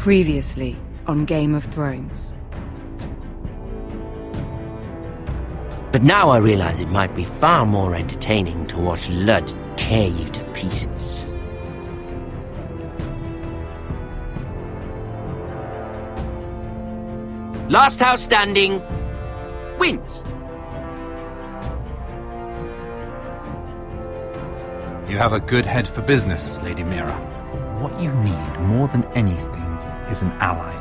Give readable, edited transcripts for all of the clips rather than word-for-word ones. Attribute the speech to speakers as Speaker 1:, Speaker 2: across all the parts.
Speaker 1: Previously on Game of Thrones.
Speaker 2: But now I realize it might be far more entertaining to watch Ludd tear you to pieces. Last house standing wins.
Speaker 3: You have a good head for business, Lady Mira. What you need more than anything is an ally.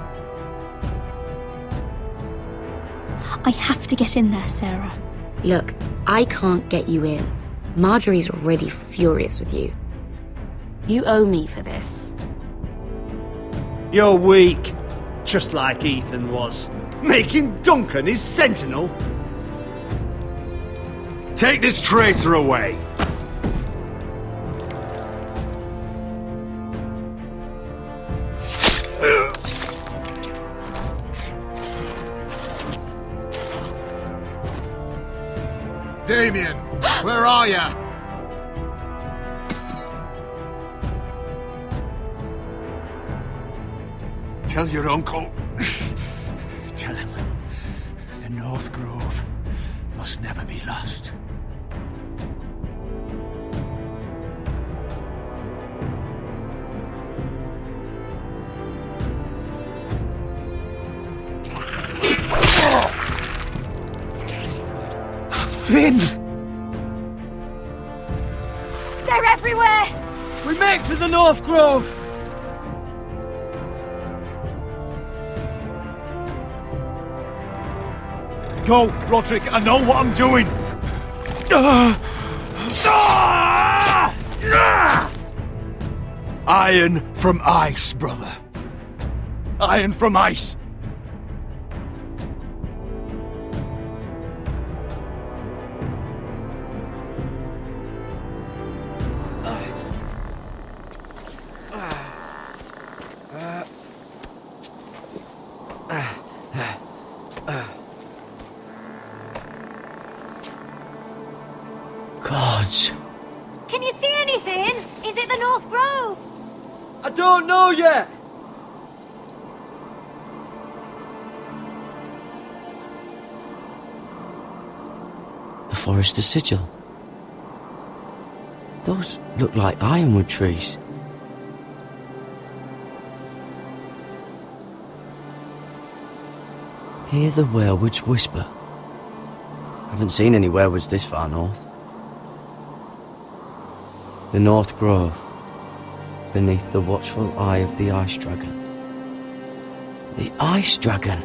Speaker 4: I have to get in there, Sarah.
Speaker 5: Look, I can't get you in. Marjorie's already furious with you. You owe me for this.
Speaker 6: You're weak, just like Ethan was, making Duncan his sentinel.
Speaker 7: Take this traitor away.
Speaker 8: Damien, where are ya? Tell your uncle. Tell him the North Grove must never be lost.
Speaker 7: Finn!
Speaker 4: They're everywhere!
Speaker 9: We make for the North Grove!
Speaker 7: Go, Roderick, I know what I'm doing! Iron from ice, brother. Iron from ice.
Speaker 2: Gods.
Speaker 4: Can you see anything? Is it the North Grove?
Speaker 9: I don't know yet!
Speaker 2: The Forester Sigil. Those look like ironwood trees. Hear the werewoods whisper. Haven't seen any werewoods this far north. The North Grove, beneath the watchful eye of the Ice Dragon. The Ice Dragon!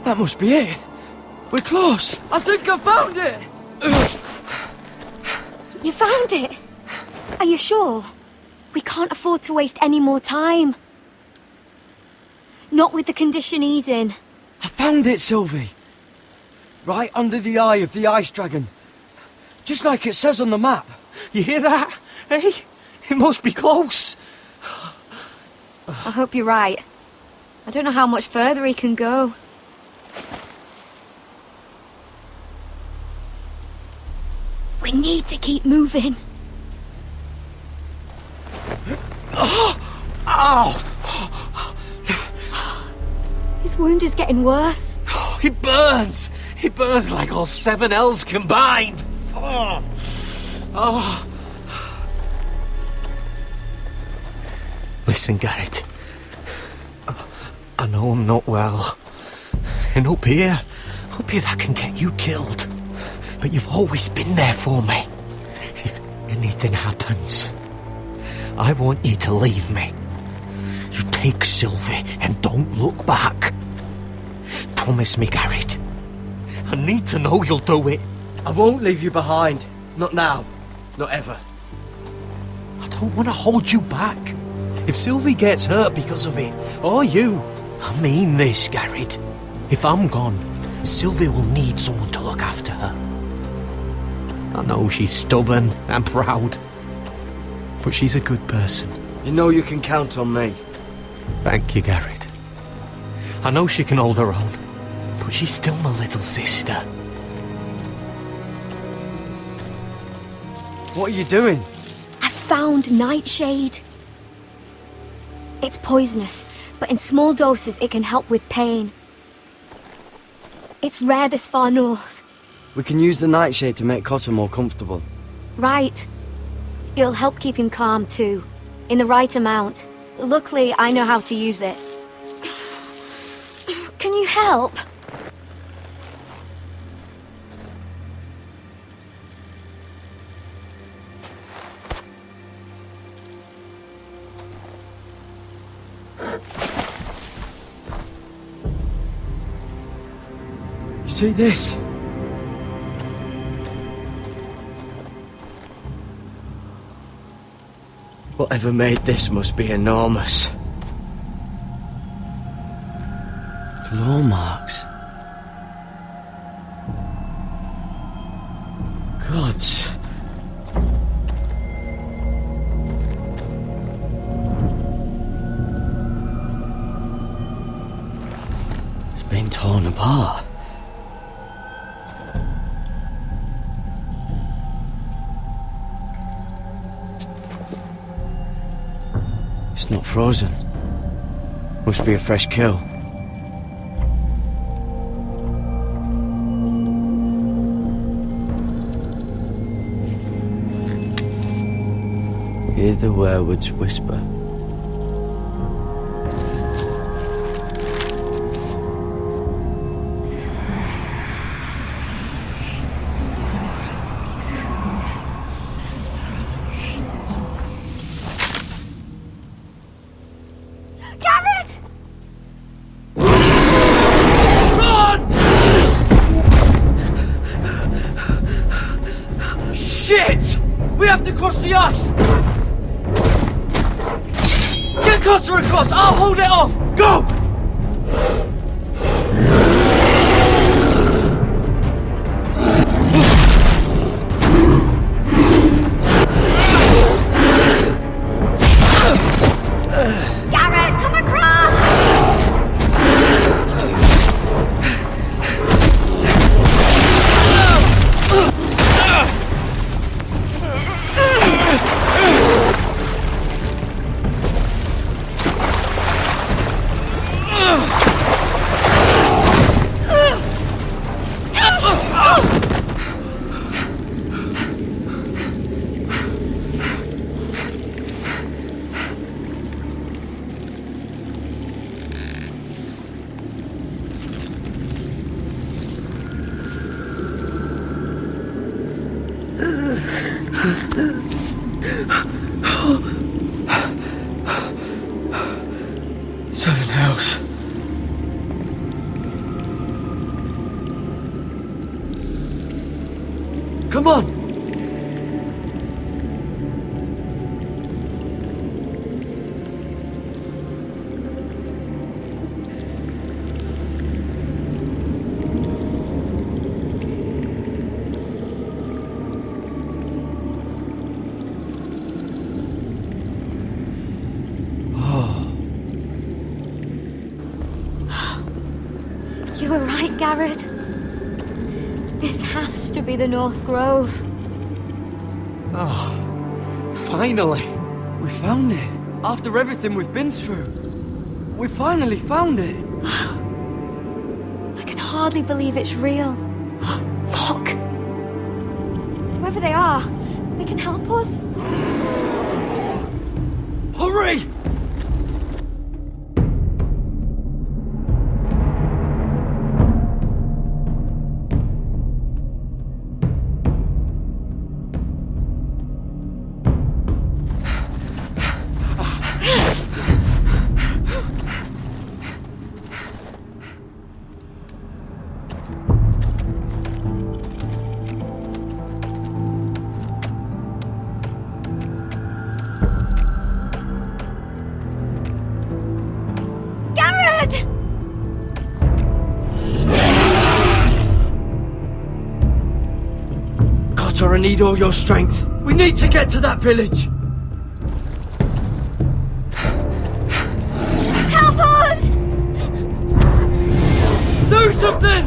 Speaker 9: That must be it. We're close. I think I found it.
Speaker 4: You found it? Are you sure? We can't afford to waste any more time. Not with the condition he's in.
Speaker 9: I found it, Sylvie. Right under the eye of the Ice Dragon. Just like it says on the map.
Speaker 7: You hear that? Hey? It must be close.
Speaker 4: I hope you're right. I don't know how much further he can go. We need to keep moving.
Speaker 7: Ow!
Speaker 4: His wound is getting worse.
Speaker 7: He burns! He burns like all 7 L's combined! Oh. Listen, Garrett. I know I'm not well. And up here that can get you killed. But you've always been there for me. If anything happens, I want you to leave me. You take Sylvie and don't look back. Promise me, Garrett. I need to know you'll do it.
Speaker 9: I won't leave you behind. Not now. Not ever.
Speaker 7: I don't want to hold you back. If Sylvie gets hurt because of it, or you, I mean this, Garrett. If I'm gone, Sylvie will need someone to look after her. I know she's stubborn and proud, but she's a good person.
Speaker 9: You know you can count on me.
Speaker 7: Thank you, Garrett. I know she can hold her own, but she's still my little sister.
Speaker 9: What are you doing?
Speaker 4: I found Nightshade. It's poisonous, but in small doses it can help with pain. It's rare this far north.
Speaker 9: We can use the nightshade to make Cotter more comfortable.
Speaker 4: Right. It'll help keep him calm too, in the right amount. Luckily, I know how to use it. Can you help?
Speaker 9: You see this? Whatever made this must be enormous.
Speaker 2: Claw marks. Gods. It's been torn apart. It's not frozen. Must be a fresh kill. Hear the werewolves whisper.
Speaker 4: Garrett!
Speaker 9: Shit! We have to cross the ice! Get Cotter across! I'll hold it off! Go!
Speaker 4: Garrett, come across!
Speaker 9: Seven hells. Come on!
Speaker 4: You were right, Garrett. This has to be the North Grove.
Speaker 9: Finally! We found it. After everything we've been through. We finally found it.
Speaker 4: I can hardly believe it's real. Look! Whoever they are, they can help us.
Speaker 9: Hurry!
Speaker 4: Garrett!
Speaker 9: Cotter Mira, I need all your strength. We need to get to that village.
Speaker 4: Help us!
Speaker 9: Do something!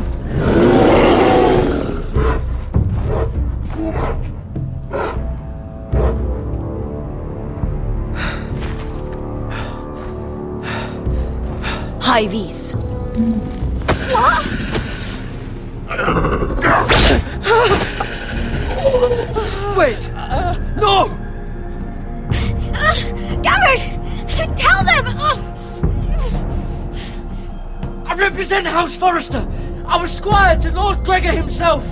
Speaker 5: High vis.
Speaker 4: What?
Speaker 9: Wait! No!
Speaker 4: Garrett! Tell them!
Speaker 9: I represent House Forrester. I was squire to Lord Gregor himself.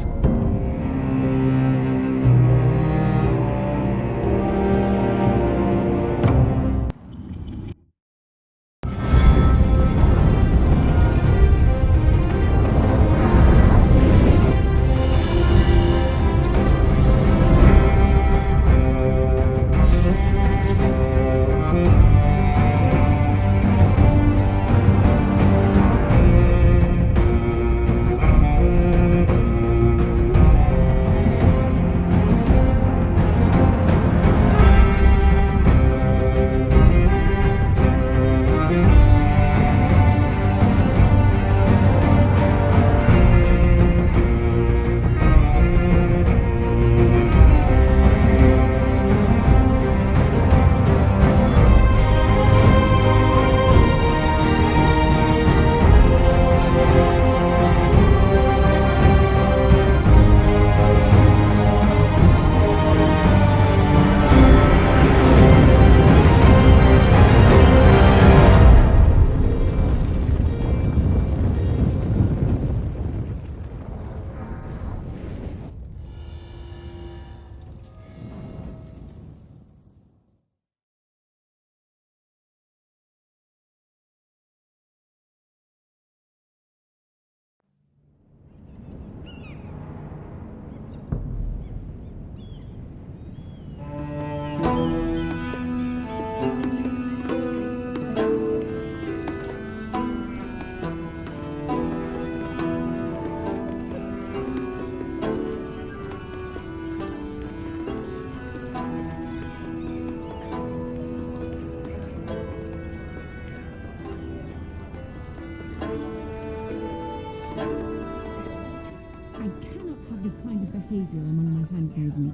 Speaker 10: behavior among my handmaidens.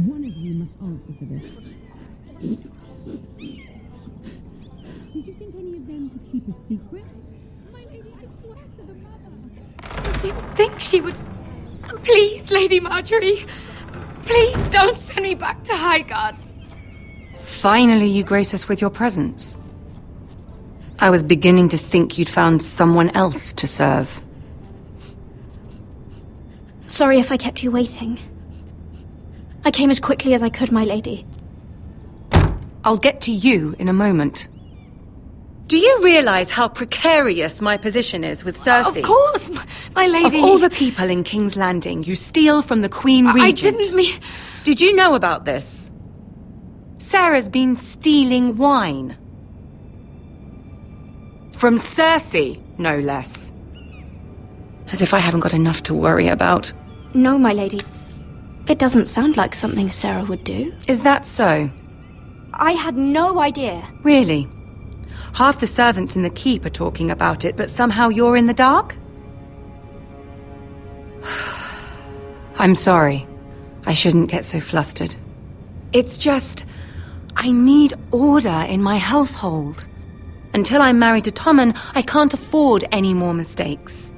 Speaker 10: One of you must answer for this. Did you think any of them could keep a secret? My lady, I swear to the mother.
Speaker 5: I didn't think she would... Please, Lady Marjorie. Please don't send me back to Highgarden.
Speaker 1: Finally, you grace us with your presence. I was beginning to think you'd found someone else to serve.
Speaker 4: Sorry if I kept you waiting. I came as quickly as I could, my lady.
Speaker 1: I'll get to you in a moment. Do you realize how precarious my position is with Cersei?
Speaker 5: Of course, my lady.
Speaker 1: Of all the people in King's Landing, you steal from the Queen Regent.
Speaker 5: I didn't mean...
Speaker 1: Did you know about this? Sarah's been stealing wine. From Cersei, no less. As if I haven't got enough to worry about.
Speaker 4: No, my lady. It doesn't sound like something Sarah would do.
Speaker 1: Is that so?
Speaker 4: I had no idea.
Speaker 1: Really? Half the servants in the keep are talking about it, but somehow you're in the dark? I'm sorry. I shouldn't get so flustered. It's just... I need order in my household. Until I'm married to Tommen, I can't afford any more mistakes.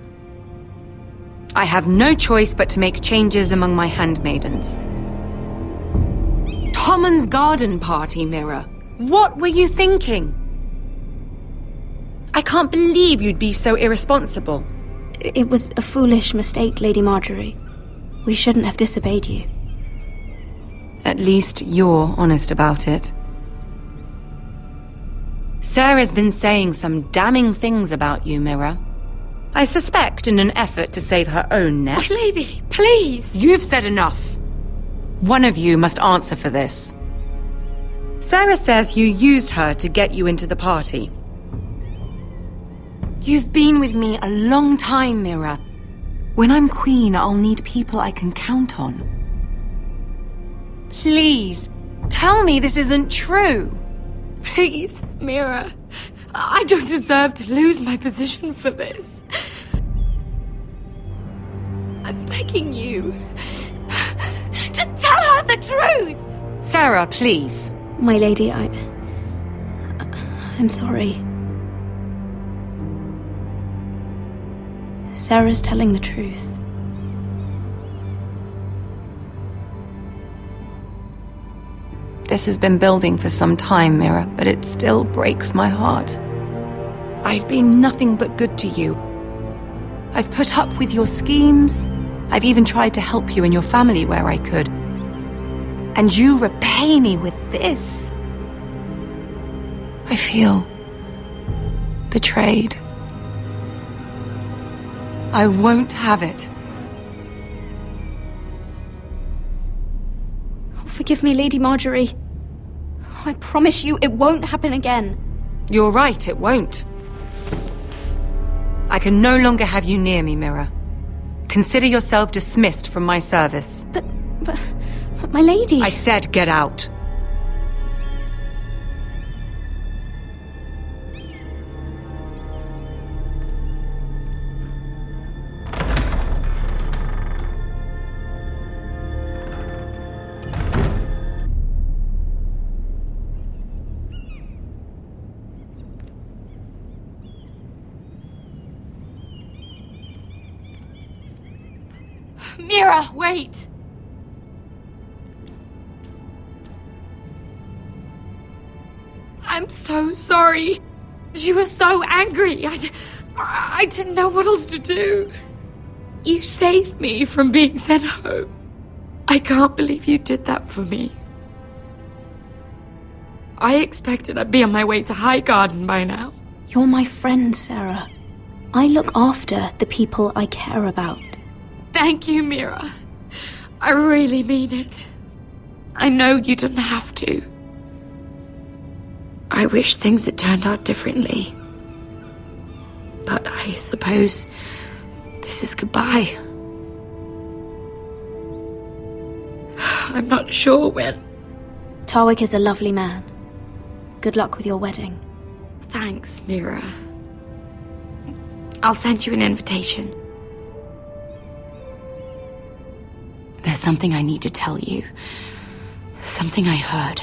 Speaker 1: I have no choice but to make changes among my handmaidens. Tommen's garden party, Mira. What were you thinking? I can't believe you'd be so irresponsible.
Speaker 4: It was a foolish mistake, Lady Marjorie. We shouldn't have disobeyed you.
Speaker 1: At least you're honest about it. Sarah's been saying some damning things about you, Mira. I suspect in an effort to save her own neck.
Speaker 5: My lady, please.
Speaker 1: You've said enough. One of you must answer for this. Sarah says you used her to get you into the party. You've been with me a long time, Mira. When I'm queen, I'll need people I can count on. Please, tell me this isn't true.
Speaker 5: Please, Mira. I don't deserve to lose my position for this. I'm begging you. Just tell her the truth!
Speaker 1: Sarah, please.
Speaker 4: My lady, I'm sorry. Sarah's telling the truth.
Speaker 1: This has been building for some time, Mira, but it still breaks my heart. I've been nothing but good to you. I've put up with your schemes. I've even tried to help you and your family where I could. And you repay me with this. I feel betrayed. I won't have it.
Speaker 4: Forgive me, Lady Marjorie. I promise you it won't happen again.
Speaker 1: You're right, it won't. I can no longer have you near me, Mira. Consider yourself dismissed from my service.
Speaker 4: But my lady...
Speaker 1: I said get out.
Speaker 5: Mira, wait! I'm so sorry. She was so angry. I didn't know what else to do. You saved me from being sent home. I can't believe you did that for me. I expected I'd be on my way to High Garden by now.
Speaker 4: You're my friend, Sarah. I look after the people I care about.
Speaker 5: Thank you, Mira. I really mean it. I know you didn't have to. I wish things had turned out differently. But I suppose this is goodbye. I'm not sure when.
Speaker 4: Tarwick is a lovely man. Good luck with your wedding.
Speaker 5: Thanks, Mira. I'll send you an invitation. There's something I need to tell you. Something I heard.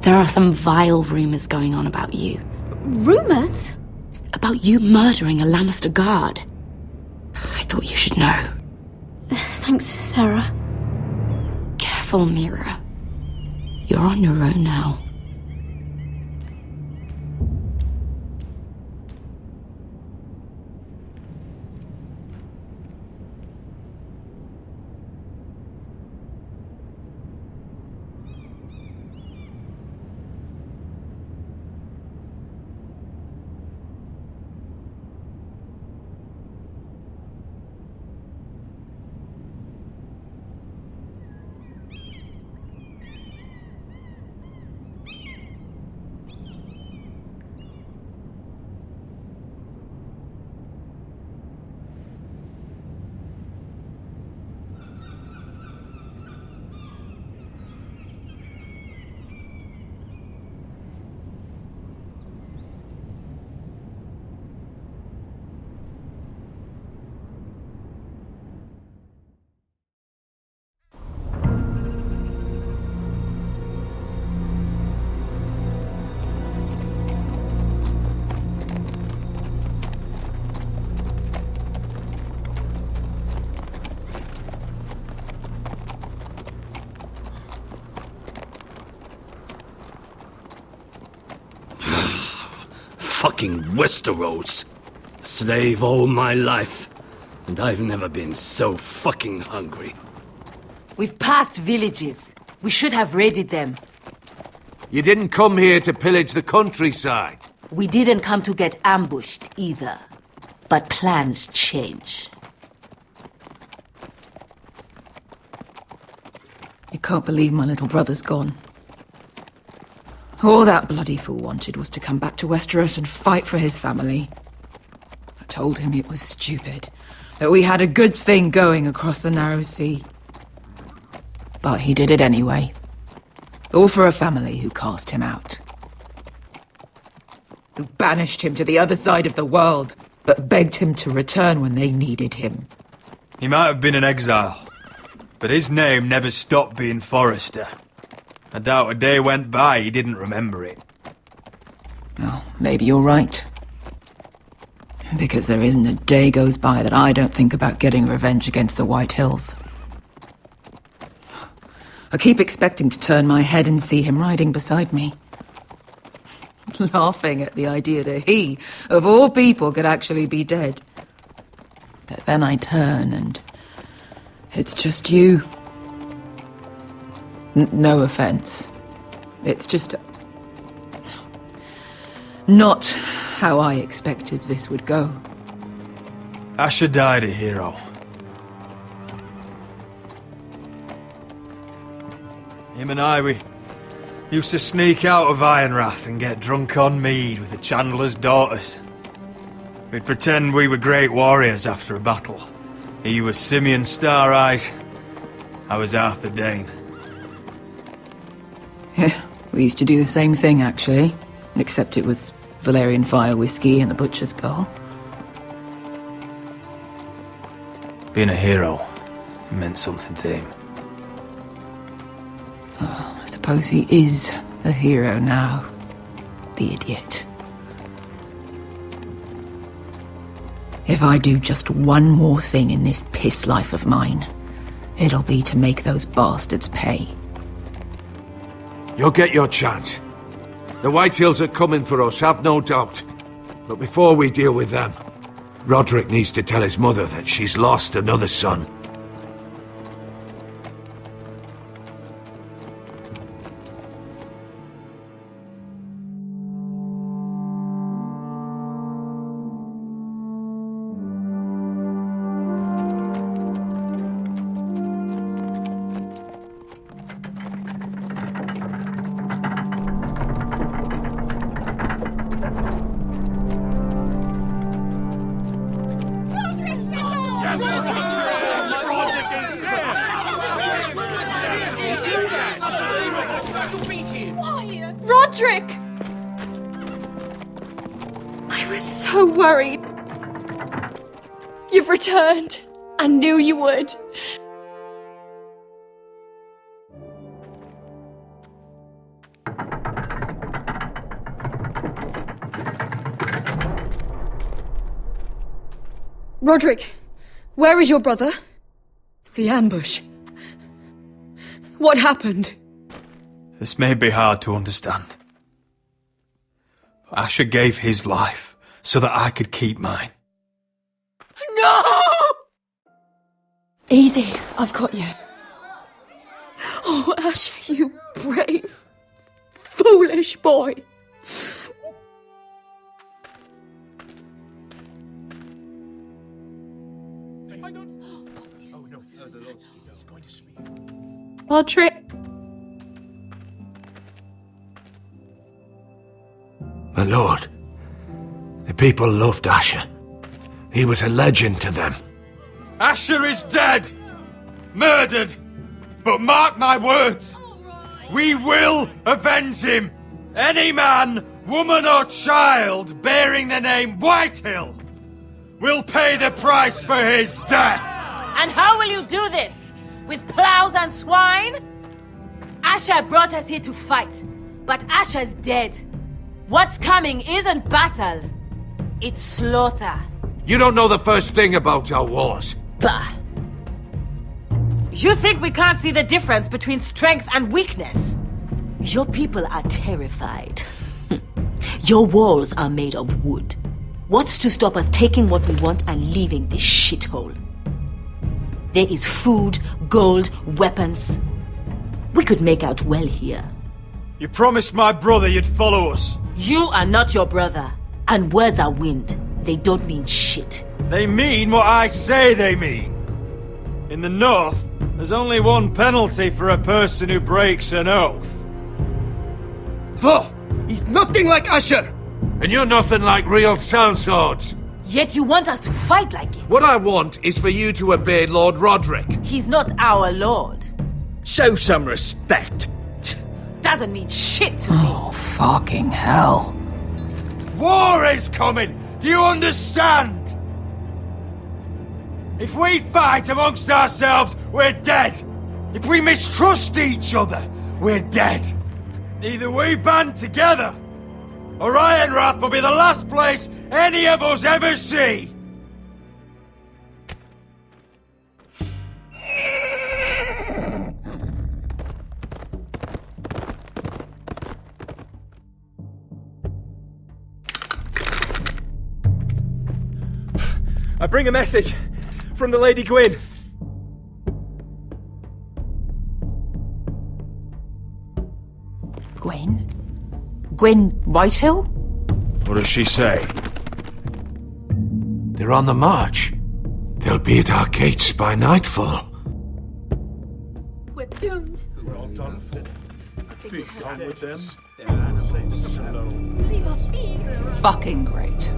Speaker 5: There are some vile rumors going on about you.
Speaker 4: Rumors?
Speaker 5: About you murdering a Lannister guard. I thought you should know.
Speaker 4: Thanks, Sarah.
Speaker 5: Careful, Mira. You're on your own now.
Speaker 11: Fucking Westeros. Slave all my life, and I've never been so fucking hungry.
Speaker 12: We've passed villages. We should have raided them.
Speaker 13: You didn't come here to pillage the countryside.
Speaker 12: We didn't come to get ambushed either. But plans change.
Speaker 14: I can't believe my little brother's gone. All that bloody fool wanted was to come back to Westeros and fight for his family. I told him it was stupid. that we had a good thing going across the narrow sea. But he did it anyway. All for a family who cast him out. Who banished him to the other side of the world, but begged him to return when they needed him.
Speaker 15: He might have been in exile, but his name never stopped being Forrester. I doubt a day went by he didn't remember it.
Speaker 14: Well, maybe you're right. Because there isn't a day goes by that I don't think about getting revenge against the White Hills. I keep expecting to turn my head and see him riding beside me. Laughing at the idea that he, of all people, could actually be dead. But then I turn and it's just you. No offense. It's just not how I expected this would go.
Speaker 15: Asher died a hero. Him and I, we used to sneak out of Ironrath and get drunk on mead with the Chandler's daughters. We'd pretend we were great warriors after a battle. He was Simeon Star-Eyes. I was Arthur Dane.
Speaker 14: Yeah, we used to do the same thing, actually. Except it was Valerian fire whiskey and the butcher's girl.
Speaker 15: Being a hero meant something to him.
Speaker 14: Oh, I suppose he is a hero now. The idiot. If I do just one more thing in this piss life of mine, it'll be to make those bastards pay.
Speaker 13: You'll get your chance. The White Hills are coming for us, have no doubt. But before we deal with them, Roderick needs to tell his mother that she's lost another son.
Speaker 5: Roderick! I was so worried. You've returned. I knew you would. Roderick, where is your brother? The ambush. What happened?
Speaker 15: This may be hard to understand. But Asher gave his life so that I could keep mine.
Speaker 5: No! Easy, I've got you. Oh, Asher, you brave, foolish boy. Roderick.
Speaker 13: My lord, the people loved Asher. He was a legend to them.
Speaker 15: Asher is dead! Murdered! But mark my words! We will avenge him! Any man, woman or child bearing the name Whitehill will pay the price for his death!
Speaker 12: And how will you do this? With plows and swine? Asher brought us here to fight, but Asher's dead. What's coming isn't battle, it's slaughter.
Speaker 13: You don't know the first thing about our wars.
Speaker 12: Bah! You think we can't see the difference between strength and weakness? Your people are terrified. Your walls are made of wood. What's to stop us taking what we want and leaving this shithole? There is food, gold, weapons. We could make out well here.
Speaker 15: You promised my brother you'd follow us.
Speaker 12: You are not your brother. And words are wind. They don't mean shit.
Speaker 15: They mean what I say they mean. In the North, there's only one penalty for a person who breaks an oath.
Speaker 7: He's nothing like Asher!
Speaker 13: And you're nothing like real sellswords.
Speaker 12: Yet you want us to fight like it.
Speaker 13: What I want is for you to obey Lord Roderick.
Speaker 12: He's not our lord.
Speaker 8: Show some respect.
Speaker 12: Doesn't mean shit to me.
Speaker 14: Oh, fucking hell.
Speaker 15: War is coming! Do you understand? If we fight amongst ourselves, we're dead. If we mistrust each other, we're dead. Either we band together, or Ironrath will be the last place any of us ever see.
Speaker 16: I bring a message from the Lady Gwyn.
Speaker 14: Gwyn? Gwyn Whitehill?
Speaker 13: What does she say? They're on the march. They'll be at our gates by nightfall.
Speaker 10: We're doomed.
Speaker 14: Fucking great.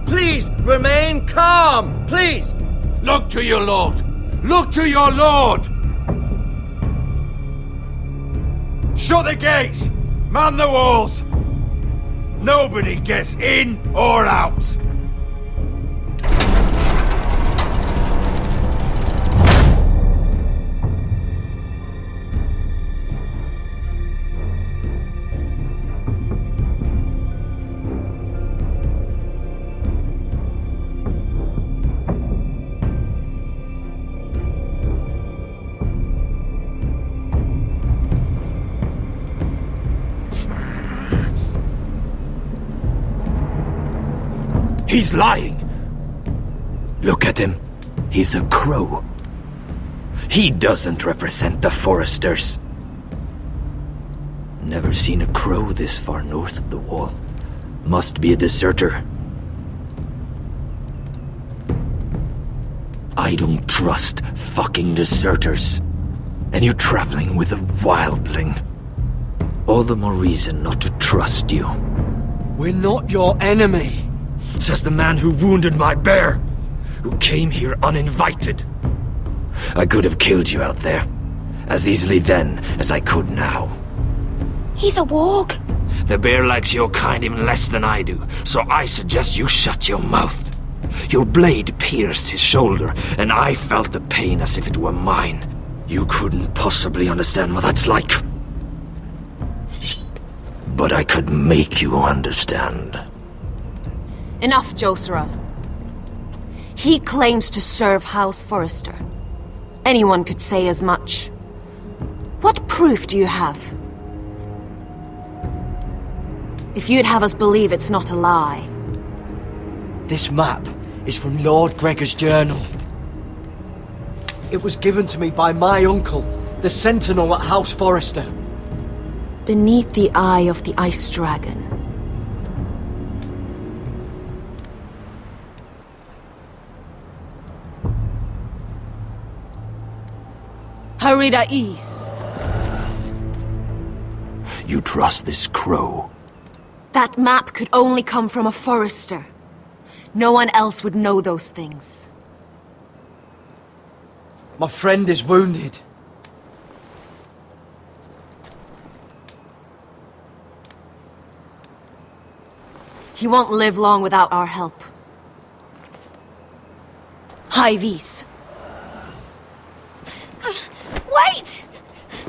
Speaker 9: Please, remain calm! Please!
Speaker 13: Look to your lord! Look to your lord!
Speaker 15: Shut the gates! Man the walls! Nobody gets in or out!
Speaker 11: He's lying. Look at him. He's a crow. He doesn't represent the Foresters. Never seen a crow this far north of the wall. Must be a deserter. I don't trust fucking deserters. And you're traveling with a wildling. All the more reason not to trust you.
Speaker 9: We're not your enemy.
Speaker 11: Says the man who wounded my bear, who came here uninvited. I could have killed you out there, as easily then as I could now.
Speaker 4: He's a warg.
Speaker 11: The bear likes your kind even less than I do, so I suggest you shut your mouth. Your blade pierced his shoulder, and I felt the pain as if it were mine. You couldn't possibly understand what that's like. But I could make you understand.
Speaker 4: Enough, Josera. He claims to serve House Forrester. Anyone could say as much. What proof do you have? If you'd have us believe it's not a lie.
Speaker 9: This map is from Lord Gregor's journal. It was given to me by my uncle, the Sentinel at House Forrester.
Speaker 4: Beneath the eye of the Ice Dragon. Harida East.
Speaker 11: You trust this crow?
Speaker 4: That map could only come from a Forester. No one else would know those things.
Speaker 9: My friend is wounded.
Speaker 4: He won't live long without our help. High Vis. Wait!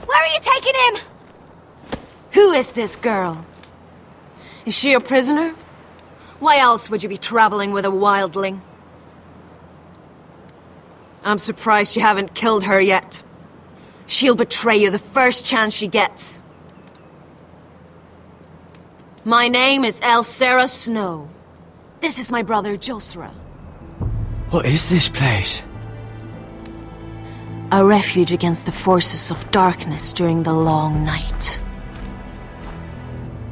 Speaker 4: Where are you taking him? Who is this girl? Is she a prisoner? Why else would you be traveling with a wildling? I'm surprised you haven't killed her yet. She'll betray you the first chance she gets. My name is Elsera Snow. This is my brother, Josera.
Speaker 9: What is this place?
Speaker 4: A refuge against the forces of darkness during the long night.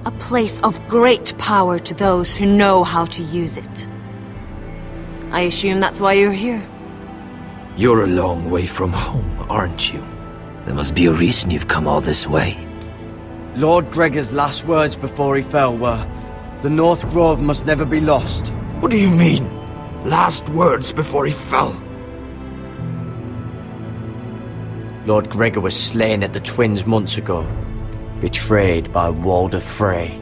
Speaker 4: A place of great power to those who know how to use it. I assume that's why you're here.
Speaker 11: You're a long way from home, aren't you? There must be a reason you've come all this way.
Speaker 9: Lord Gregor's last words before he fell were, "The North Grove must never be lost."
Speaker 11: What do you mean? Last words before he fell.
Speaker 2: Lord Gregor was slain at the Twins months ago, betrayed by Walder Frey.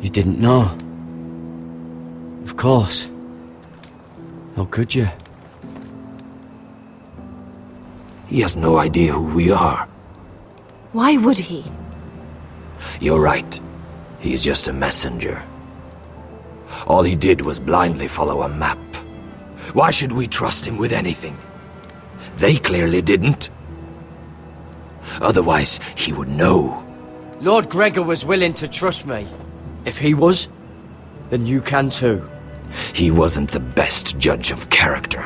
Speaker 2: You didn't know? Of course. How could you?
Speaker 11: He has no idea who we are.
Speaker 4: Why would he?
Speaker 11: You're right. He's just a messenger. All he did was blindly follow a map. Why should we trust him with anything? They clearly didn't. Otherwise, he would know.
Speaker 2: Lord Gregor was willing to trust me. If he was, then you can too.
Speaker 11: He wasn't the best judge of character.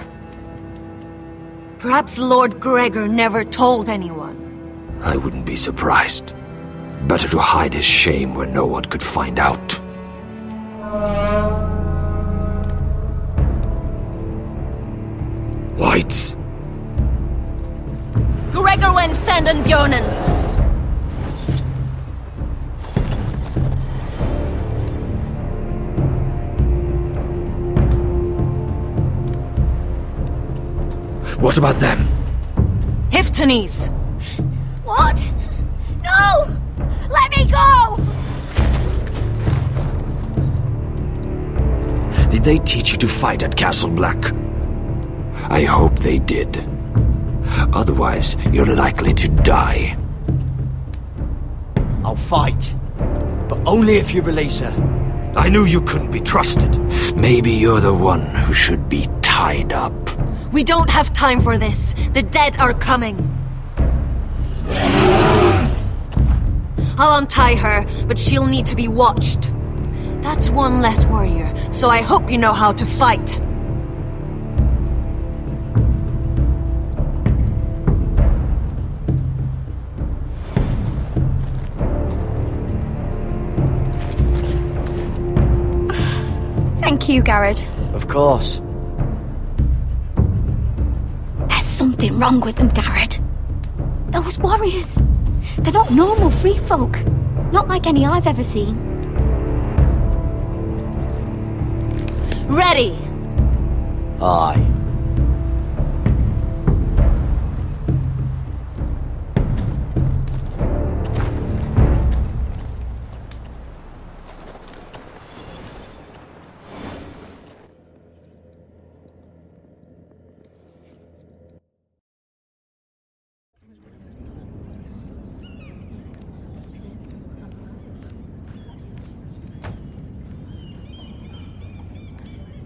Speaker 4: Perhaps Lord Gregor never told anyone.
Speaker 11: I wouldn't be surprised. Better to hide his shame where no one could find out. Whites!
Speaker 4: Gregor wen fenden bjonen!
Speaker 11: What about them?
Speaker 4: Hiftanes!
Speaker 5: What? No! Let me go!
Speaker 11: Did they teach you to fight at Castle Black? I hope they did. Otherwise, you're likely to die.
Speaker 2: I'll fight. But only if you release her.
Speaker 11: I knew you couldn't be trusted. Maybe you're the one who should be tied up.
Speaker 4: We don't have time for this. The dead are coming. I'll untie her, but she'll need to be watched. That's one less warrior, so I hope you know how to fight.
Speaker 5: Thank you, Garrod.
Speaker 2: Of course.
Speaker 5: There's something wrong with them, Garrod. Those warriors. They're not normal free folk. Not like any I've ever seen.
Speaker 4: Ready!
Speaker 2: Aye.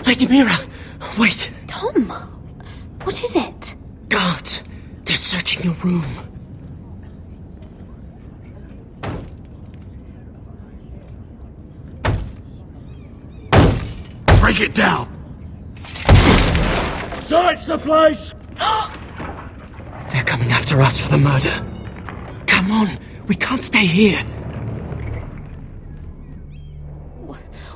Speaker 7: Lady Mira, wait.
Speaker 5: Tom, what is it?
Speaker 7: Guards, they're searching your room.
Speaker 8: Break it down! Search the place!
Speaker 7: They're coming after us for the murder. Come on, we can't stay here.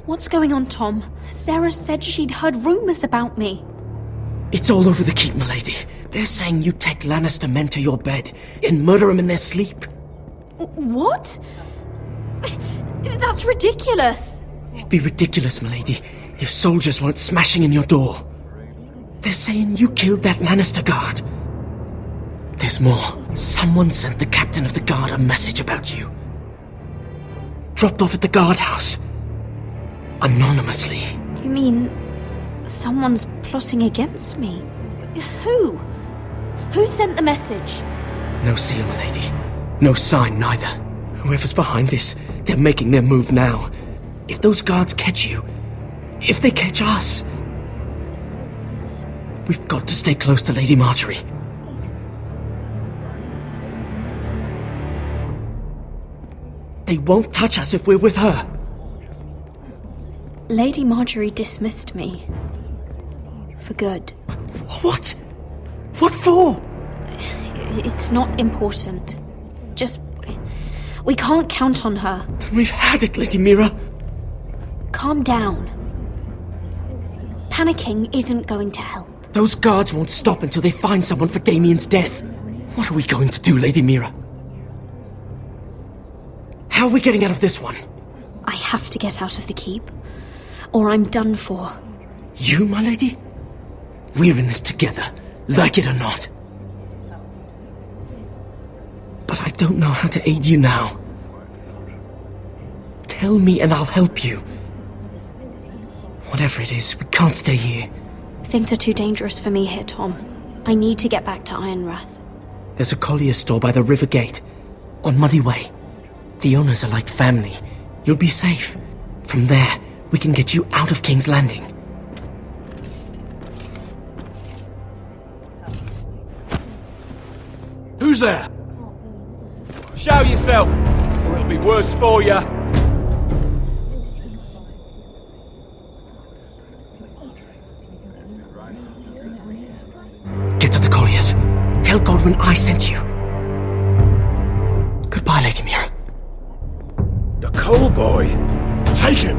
Speaker 5: What's going on, Tom? Sarah said she'd heard rumours about me.
Speaker 7: It's all over the keep, milady. They're saying you take Lannister men to your bed and murder them in their sleep.
Speaker 5: What? That's ridiculous.
Speaker 7: It'd be ridiculous, milady, if soldiers weren't smashing in your door. They're saying you killed that Lannister guard. There's more. Someone sent the captain of the guard a message about you. Dropped off at the guardhouse. Anonymously.
Speaker 5: You mean someone's plotting against me? Who? Who sent the message?
Speaker 7: No seal, milady. No sign, neither. Whoever's behind this, they're making their move now. If those guards catch you, if they catch us, we've got to stay close to Lady Marjorie. They won't touch us if we're with her.
Speaker 5: Lady Marjorie dismissed me. For good.
Speaker 7: What? What for?
Speaker 5: It's not important. Just... we can't count on her.
Speaker 7: Then we've had it, Lady Mira.
Speaker 5: Calm down. Panicking isn't going to help.
Speaker 7: Those guards won't stop until they find someone for Damien's death. What are we going to do, Lady Mira? How
Speaker 9: How are we getting out of this one?
Speaker 17: I have to get out of the keep, or I'm done for.
Speaker 9: You, my lady? We're in this together, like it or not. But I don't know how to aid you now. Tell me and I'll help you. Whatever it is, we can't stay here.
Speaker 17: Things are too dangerous for me here, Tom. I need to get back to Ironrath.
Speaker 9: There's a collier's store by the river gate, on Muddy Way. The owners are like family. You'll be safe. From there, we can get you out of King's Landing.
Speaker 16: Who's there? Show yourself, or it'll be worse for you.
Speaker 9: Get to the colliers. Tell Godwin I sent you. Goodbye, Lady Mira.
Speaker 8: The coal boy? Take him!